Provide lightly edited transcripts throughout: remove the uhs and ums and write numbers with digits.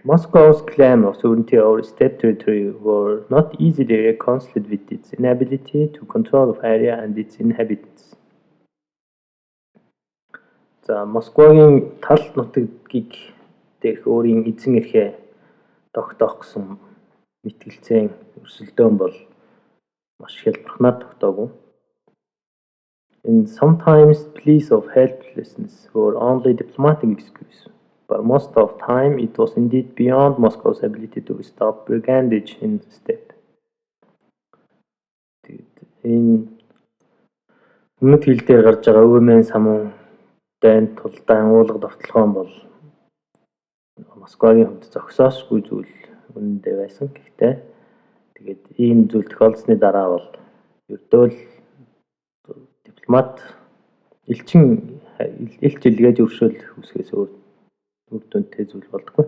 Moscow's claim of sovereignty over steppe territory were not easily reconciled with its inability to control the area and its inhabitants. За Москвагийн тал нутгийг дээрх өөрийн эзэн эрхээ тогтоох гэсэн мэтгэлцэн өрсөлдөөн бол маш хялбархнаар тогтоогүй. And sometimes pleas of helplessness were only diplomatic excuse, but most of the time it was indeed beyond Moscow's ability to stop brigandage in the steppe. Энэ өмнөд хил дээр гарч байгаа өвмэн самун дайнд тулдаан уулга довтлогоон бол Москвагийн хувьд зогсоосгүй зүйл үнэндээ байсан. Гэхдээ тэгээд ийм зүйл тохиолдсны дараа бол ердөө л дипломат элчин элч илгээж өршөөл үсгээс үр дүнтэй зүйл болдоггүй.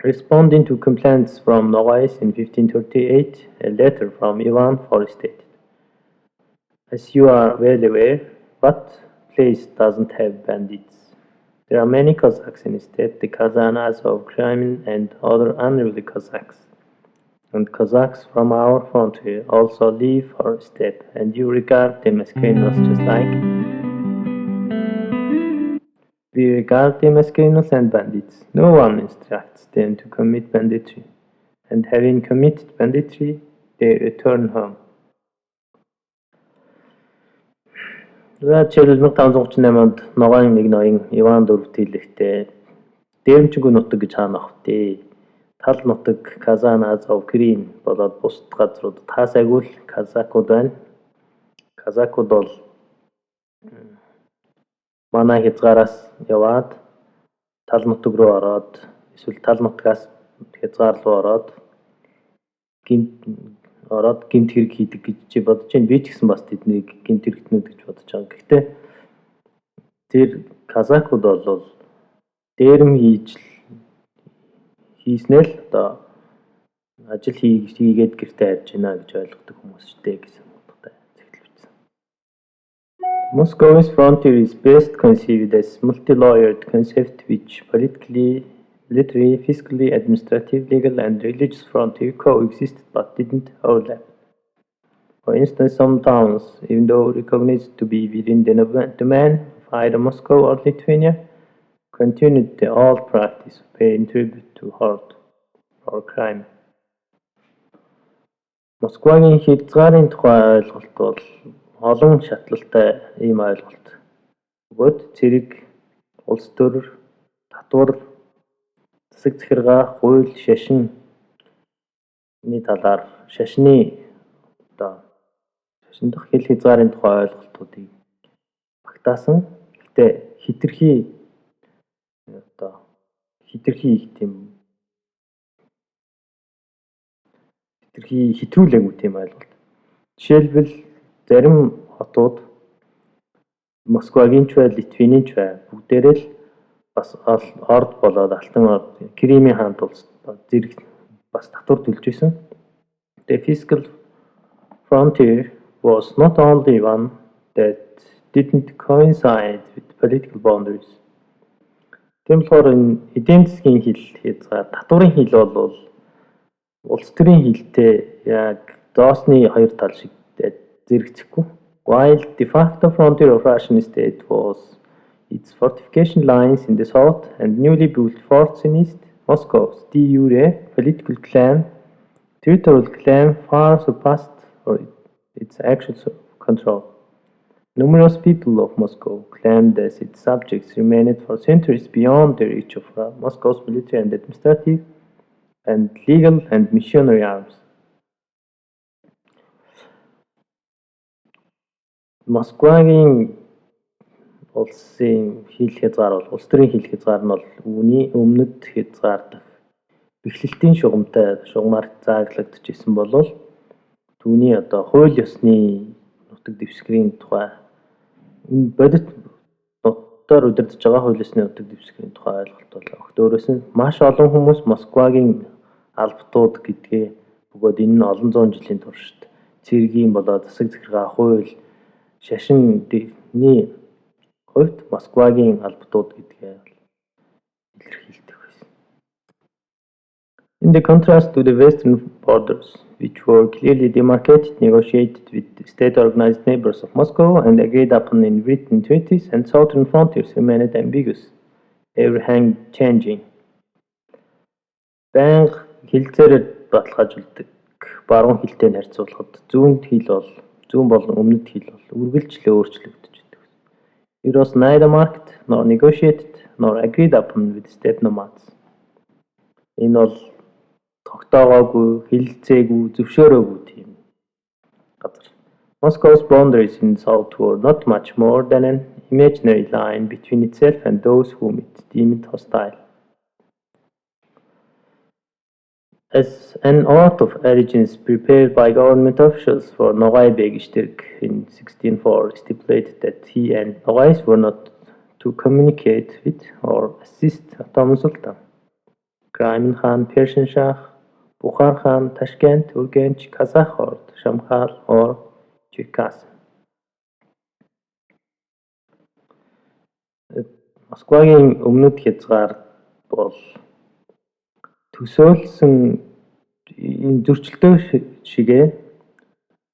Responding to complaints from Nogays in 1538, a letter from Ivan IV stated, "As you are well aware, what place doesn't have bandits? There are many Cossacks in the steppe, the Kazanas of Crimean and other unruly Cossacks. And Cossacks from our frontier also live for steppe, and you regard them as criminals just like we regard them as criminals and bandits. No one instructs them to commit banditry, and having committed banditry, they return home." За жишээлбэл 1538 онд Ногоон нэг ноён Иван IV хэлэхдээ дээрэмчгүй нутаг гэж хаана авах вэ? Тал нутаг Казаназ of Крим болоод бусад газрууд таасайгүй л казакууд байна. Казакууд бол манай хязгаараас яваад тал нутаг руу ороод эсвэл тал нутгаас хязгаар руу ороод гэмт хэрэг хийдэг гэж бодож байна. Би ч гэсэн бас тэднийг гэмт хэрэгтнүүд гэж бодож байгаа. Гэхдээ тэр казакууд бол дээрэм хийснээр одоо ажил хийгээд гэртээ харж байна гэж ойлгодог хүмүүс шүү дээ гэсэн утгатай зэглэл бичсэн. Moscow's frontier is best conceived as multi-layered concept which politically, military, fiscally, administrative, legal, and religious frontier coexisted but didn't overlap. For instance, some towns, even though recognized to be within the domain of either Moscow or Lithuania, continued the old practice of paying tribute to horde or crime. Москвагийн хязгаарын тухай ойлголт бол олон шатлалтай ийм ойлголт. Бөгөөд цэрэг, улс төр, татвар, засаг захиргаа, хууль, шашны талаар шашны дах хэл хязгаарын тухай ойлголтуудыг багтаасан. Гэхдээ хитрхи хитрүүлээгүй тийм ойлголт. Жишээлбэл зарим хотууд Москвагийн ч бай, Литвийн ч бай бүгдээрээ л бас орд болоод алтан орд Кримийн хаант улс зэрэг бас татвар төлж исэн. The fiscal frontier was not only one that didn't coincide with political boundaries. Тийм болохоор энэ эдийн засгийн хил хязгаар, татварын хил бол улс төрийн хилтэй яг доосны хоёр тал шиг зэрэгцэхгүй. While de facto frontier of Russian state was its fortification lines in the south and newly built forts in east, Moscow's de jure political claim, territorial claim far surpassed its actual control. Numerous people of Moscow claimed that its subjects remained for centuries beyond the reach of Moscow's military and administrative and legal and missionary arms. Москвагийн улсын хил хязгаар бол улс төрийн хил хязгаар нь бол үүний өмнөд хязгаар дах бэхлэлтийн шугамар зааглагдчихсэн болол түүний одоо хууль ёсны нутаг дэвсгэрийн тухай бодит нутгаар удирдах байгаа хууль ёсны нутаг дэвсгэрийн тухай ойлголт бол огт өөрөөс нь маш олон хүмүүс Москвагийн албатууд гэдгээ бөгөөд энэ нь олон зуун жилийн туршид цэргийн болоод засаг захиргаа хууль шашинны хувьд Москвагийн албатууд гэдгээ илэрхийлдэг байсан. In the contrast to the western borders, which were clearly demarcated, negotiated with state-organized neighbors of Moscow, and agreed upon in written treaties, and southern frontiers remained ambiguous, ever changing. Байнга хилцээрээ баталгаажуулдаг баруун хилтэй харьцуулахад зүүн болон өмнөд хил бол үргэлжлэн өөрчлөгдөж идэг. It was neither marked nor negotiated nor agreed upon with steppe nomads. Энэ бол тогтоогоогүй, хилцээгүй, зөвшөөрөөгүй тийм газар. Moscow's boundaries in the south were not much more than an imaginary line between itself and those whom it deemed hostile. As an oath of allegiance prepared by government officials for Nogai Beg Ishtirk in 1604 stipulated that he and Nogais were not to communicate with or assist Ottoman Sultan. Crimean Khan, Persian Shah, Bukhar Khan, Tashkent, Urgench, Kazakh Horde, Shamkhal or Cherkass. Москвагийн өмнөд хязгаар бол төсөөлсөн энэ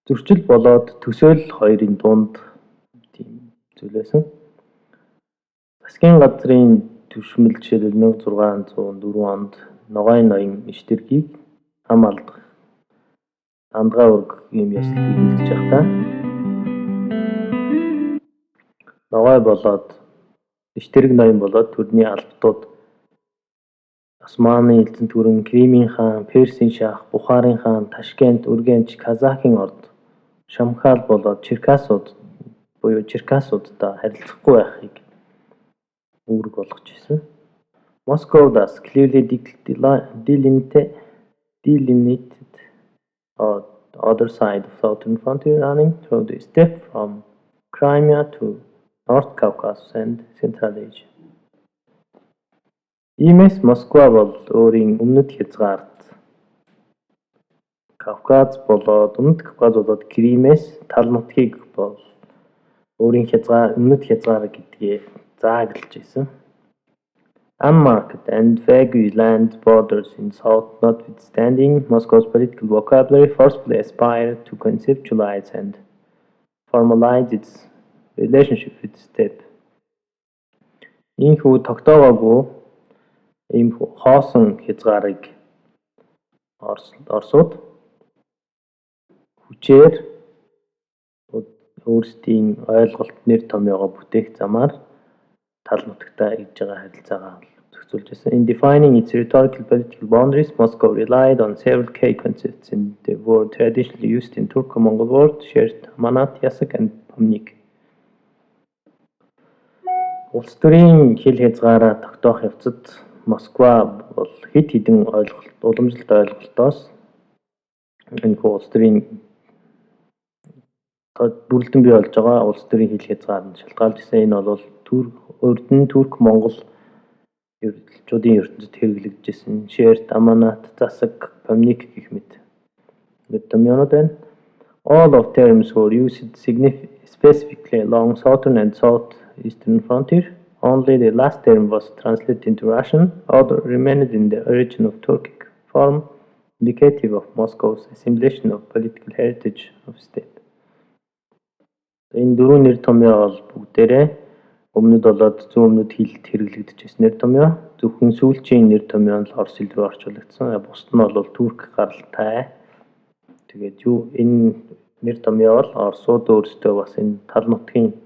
зөрчил болоод төсөөлөл хоёрын дунд тийм зүйлээсэн. Засгийн газрын түвшмэл жишээлбэл 1604 онд Ногой ноён Иштиргийг ам алдах андгаа өрг юм яслыг хилдэж явахдаа Ногой болоод Иштирг ноён болоод төрний албатууд Османы элзэн түрэн, Кримийн хаан, Персийн шах, Бухарын хаан, Ташкент, Үргэнч, Казахын орд, Шамхал болоод Черкасуудтай харилцахгүй байхыг үүрэг болгож ирсэн. Moscow thus clearly delimited the other side of southern frontier running through the steppe from Crimea to North Caucasus and Central Asia. Иймээс Москва бол өөрийн өмнөд хязгаарт Кавказ болоод өмнөд Кавказ болоод Кримээс тал нутгийг бол өөрийн өмнөд хязгаар гэдгээ зааглаж ирсэн. Unmarked and vague land borders in south notwithstanding, Moscow's political vocabulary forcefully aspired to conceptualize and formalize its relationship with steppe. Ийхүү тогтоогоогүй ийм хоосон хязгаарыг Оросууд хүчээр өөрсдийн ойлголт нэр томьёогоо бүтээх замаар тал нутагтаа ирж байгаа харилцаагаа зохицуулж байсан. In defining its rhetorical political boundaries, Moscow relied on several key concepts in the word traditionally used in Turco-Mongol words, shared аманат, ясак and помник. Улс төрийн хил хязгаараа тогтоох явцад Москва бол хэд хэдэн уламжлалт ойлголтоос энэ улс төрийн бүрэлдэн бий болж байгаа улс төрийн хил хязгаарыг шалтгаалж ирсэн. Энэ бол Турк-Монгол эрдэлчүүдийн ертөнцид хэрэглэгдэжсэн шерт, аманат, засаг, помник гэх мэт томьёонууд байна. All of terms were used specifically along southern and southeastern frontier. Only the last term was translated into Russian, other remained in the original Turkic form, indicative of Moscow's assimilation of political heritage of steppe. Энэ дөрвөн нэр томьёо бол бүгдээрээ өмнөд болоод зүүн өмнөд хилд хэрэглэгдэжсэн нэр томьёо. Зөвхөн сүүлчийн нэр томьёо нь Орос хэл рүү орчуулагдсан. Бусд нь бол Турк гаралтай. Тэгээд энэ нэр томьёо бол Оросууд өөрсдөө бас энэ тал нутгийн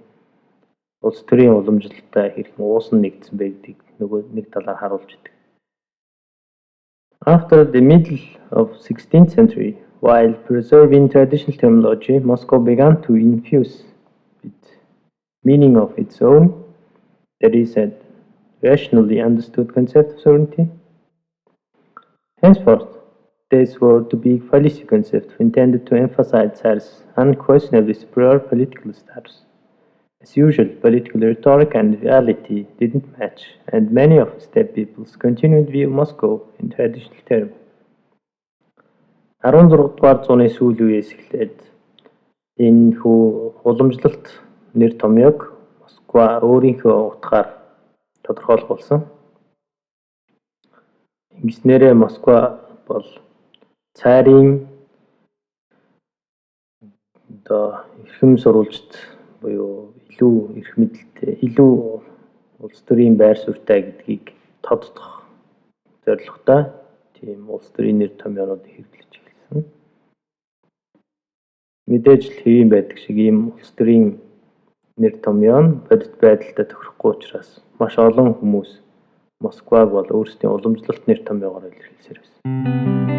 улс төрийн уламжлалтай хэрхэн уусан нэгдсэн байдгийг нэг талаар харуулж идэг. After the middle of 16th century, while preserving traditional terminology, Moscow began to infuse with meaning of its own, that is a rationally understood concept of sovereignty. Henceforth, these were to be policy concepts intended to emphasize Tsar's unquestionably superior political status. As usual, political rhetoric and reality didn't match, and many of steppe peoples continued to view Moscow in traditional terms. 16-р зууны сүүл үеэс эхлээд энэ уламжлалт нэр томьёог Москва өөрийнхөө утгаар тодорхойлох болсон. Ингэснээрээ Москва бол цайрын одоо эрхэм сурвалжт буюу илүү эрх мэдэлтэй, илүү улс төрийн байр суурьтай гэдгийг тодтох зорилготой тийм улс төрийн нэр томьёонууд хэрэглэж эхэлсэн. Мэдээж л хэвийн байдаг шиг ийм улс төрийн нэр томьёо бодит байдалтай тохирохгүй учраас маш олон хүмүүс Москваг бол өөрсдийн уламжлалт нэр томьёогоор илэрхийлсээр байсан.